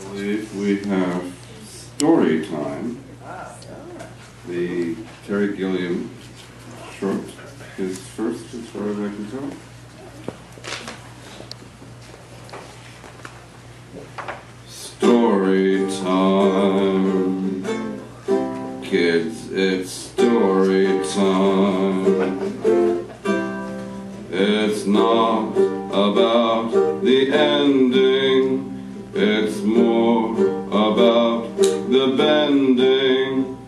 believe we have story time. The Terry Gilliams short is first, as far as I can tell. Story time. Kids, it's story time. It's not about the ending. It's more about the bending.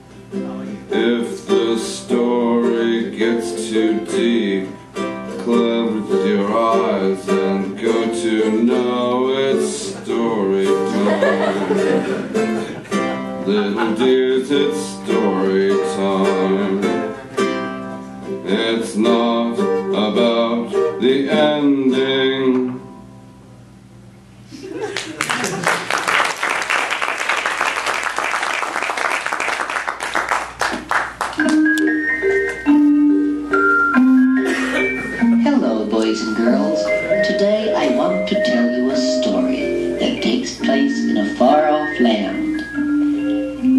If the story gets too deep, close your eyes and go to know it's story time. Little dears, it's story time. It's not about the ending. Hello, boys and girls. Today I want to tell you a story that takes place in a far-off land.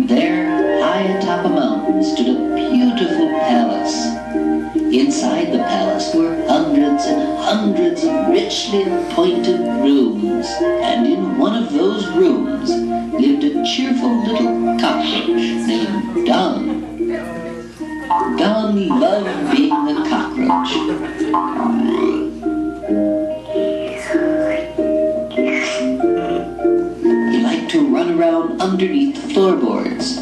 There, high atop a mountain, stood a beautiful palace. Inside the palace were hundreds and hundreds of richly appointed rooms, and in one of those rooms lived a cheerful little cockroach named Don. Don loved being a cockroach. He liked to run around underneath the floorboards.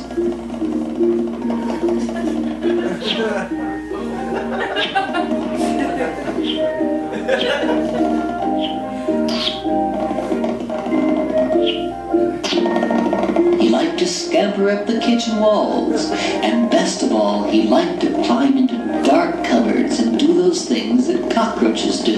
He liked to scamper up the kitchen walls, and best of all, he liked to climb into dark cupboards and do those things that cockroaches do.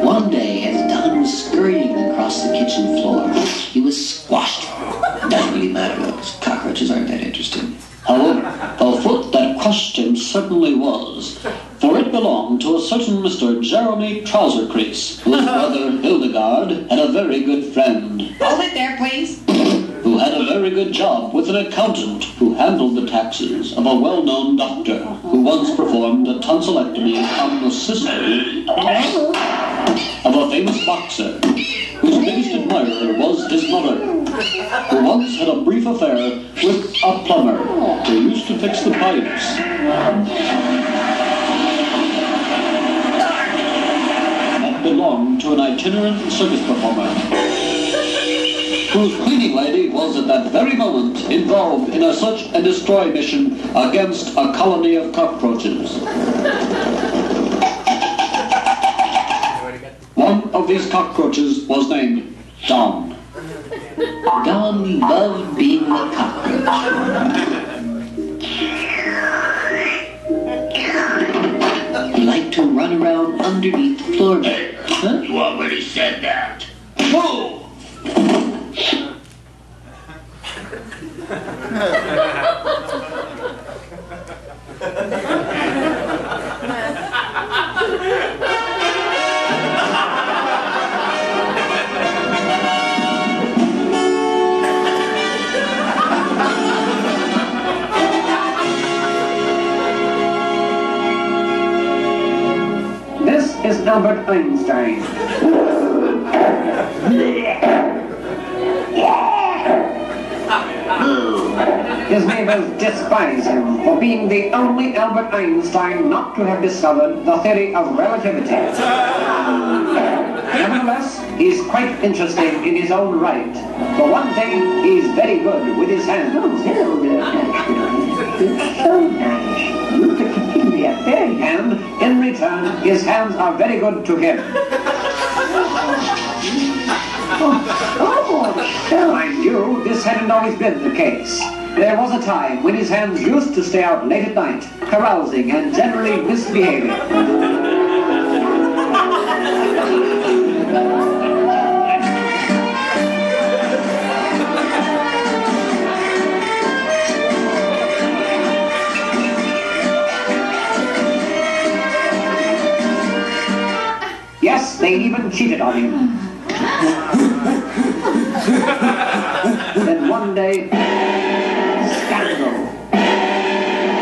One day, as Don was scurrying across the kitchen floor, he was squashed. Doesn't really matter, though, because cockroaches aren't that interesting. However, a foot that crushed him certainly was, for it belonged to a certain Mr. Jeremy Trouser-Crease, whose brother Hildegard had a very good friend. Hold it there, please. Who had a very good job with an accountant who handled the taxes of a well-known doctor who once performed a tonsillectomy on the sister of a famous boxer whose biggest admirer was his mother, who once had a brief affair with a plumber who used to fix the pipes. That belonged to an itinerant circus performer, whose cleaning lady was at that very moment involved in a search and destroy mission against a colony of cockroaches. One of these cockroaches was named Don. Don loved being a cockroach. He liked to run around underneath the floorboard. Huh? You already said that. Whoa! This is Albert Einstein. His neighbors despise him for being the only Albert Einstein not to have discovered the theory of relativity. Nevertheless, he's quite interesting in his own right. For one thing, he's very good with his hands. Oh, so nice. You particularly a very hand. In return, his hands are very good to him. Mind you, this hadn't always been the case. There was a time when his hands used to stay out late at night, carousing and generally misbehaving. Yes, they even cheated on him. Then one day, scandal.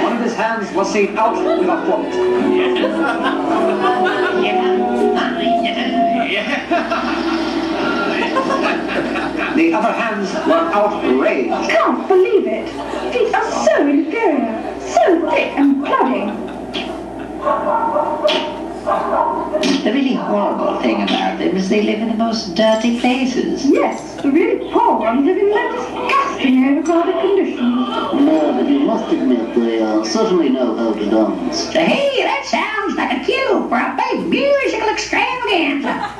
One of his hands was seen out with a foot. The other hands were outraged. Can't believe it. Feet are so inferior, so thick and plodding. The really horrible thing about them is they live in the most dirty places. Yes, the really poor ones live in the disgusting overcrowded conditions. No, but you must admit they are certainly no elder dons. Hey, that sounds like a cue for a big musical extravaganza.